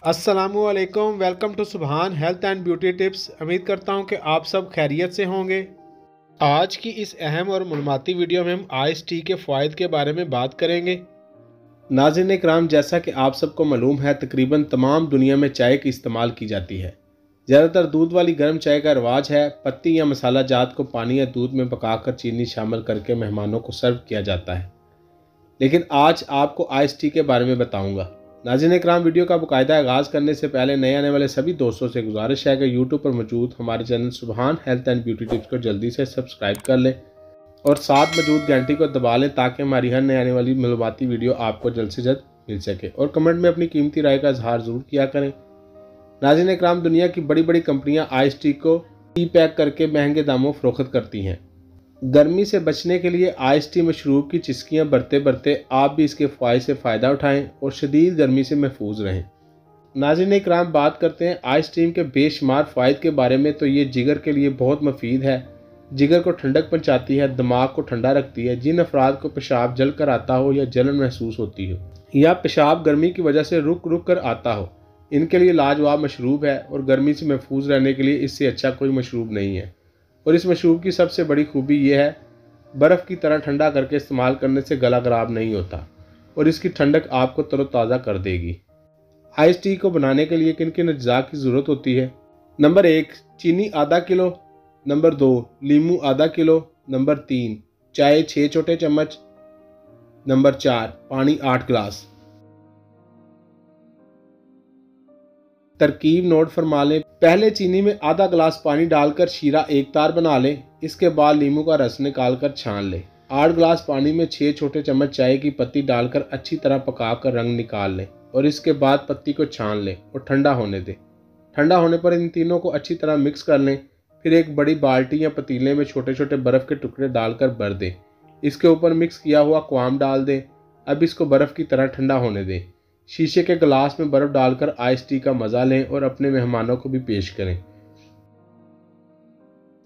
अस्सलामुअलैकुम, welcome to सुभान health and beauty tips. उम्मीद करता हूं कि आप सब खैरियत से होंगे। आज की इस अहम और मालूमाती वीडियो में हम आइस टी के फ़ायदे के बारे में बात करेंगे। नाज़रीन इकराम, जैसा कि आप सबको मालूम है, तकरीबन तमाम दुनिया में चाय की इस्तेमाल की जाती है। ज़्यादातर दूध वाली गर्म चाय का रिवाज है। पत्ती या मसाला जात को पानी या दूध में पकाकर चीनी शामिल करके मेहमानों को सर्व किया जाता है। लेकिन आज आपको आइस टी के बारे में बताऊंगा। नाज़रीन इकराम, वीडियो का बाकायदा आगाज़ करने से पहले नए आने वाले सभी दोस्तों से गुजारिश है कि यूट्यूब पर मौजूद हमारे चैनल सुभान हेल्थ एंड ब्यूटी टिप्स को जल्दी से सब्सक्राइब कर लें और साथ मौजूद घंटी को दबा लें ताकि हमारी हर नए आने वाली मालूमाती वीडियो आपको जल्द से जल्द मिल सके। और कमेंट में अपनी कीमती राय का इजहार ज़रूर किया करें। नाज़रीन इकराम, दुनिया की बड़ी बड़ी कंपनियाँ आइस टी को टी पैक करके महंगे दामों फरोख्त करती हैं। गर्मी से बचने के लिए आइस टी मशरूब की चिस्कियाँ बरते बरते आप भी इसके फ़ायदे से फ़ायदा उठाएं और शदीद गर्मी से महफूज रहें। नाज़रीन इकराम, बात करते हैं आइस टी के बेशुमार फ़ायदे के बारे में। तो ये जिगर के लिए बहुत मुफीद है। जिगर को ठंडक पहुँचाती है, दिमाग को ठंडा रखती है। जिन अफराद को पेशाब जल कर आता हो या जलन महसूस होती हो या पेशाब गर्मी की वजह से रुक रुक कर आता हो, इनके लिए लाजवाब मशरूब है और गर्मी से महफूज रहने के लिए इससे अच्छा कोई मशरूब नहीं है। और इस मशरूब की सबसे बड़ी खूबी यह है, बर्फ़ की तरह ठंडा करके इस्तेमाल करने से गला ख़राब नहीं होता और इसकी ठंडक आपको तरोताज़ा कर देगी। आइस टी को बनाने के लिए किन किन अज्जा की ज़रूरत होती है? नंबर 1, चीनी आधा किलो। नंबर 2, लीमू आधा किलो। नंबर 3, चाय 6 छोटे चम्मच। नंबर 4, पानी 8 गिलास। तरकीब नोट फरमा लें। पहले चीनी में आधा गिलास पानी डालकर शीरा एक तार बना लें। इसके बाद लीमू का रस निकालकर छान लें। 8 गिलास पानी में 6 छोटे चम्मच चाय की पत्ती डालकर अच्छी तरह पकाकर रंग निकाल लें और इसके बाद पत्ती को छान लें और ठंडा होने दें। ठंडा होने पर इन तीनों को अच्छी तरह मिक्स कर लें। फिर एक बड़ी बाल्टी या पतीले में छोटे छोटे बर्फ़ के टुकड़े डालकर भर दें। इसके ऊपर मिक्स किया हुआ क्वाम डाल दें। अब इसको बर्फ़ की तरह ठंडा होने दें। शीशे के गिलास में बर्फ़ डालकर आइस टी का मज़ा लें और अपने मेहमानों को भी पेश करें।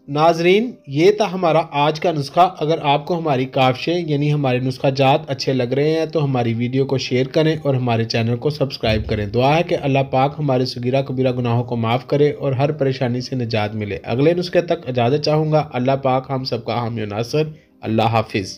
नाजरीन, ये था हमारा आज का नुस्खा। अगर आपको हमारी काविशें यानी हमारे नुस्खा जात अच्छे लग रहे हैं तो हमारी वीडियो को शेयर करें और हमारे चैनल को सब्सक्राइब करें। दुआ है कि अल्लाह पाक हमारे सगीरा कबीरा गुनाहों को माफ़ करे और हर परेशानी से निजात मिले। अगले नुस्खे तक इजाज़त चाहूँगा। अल्लाह पाक हम सबका हामी नासर। अल्लाह हाफिज़।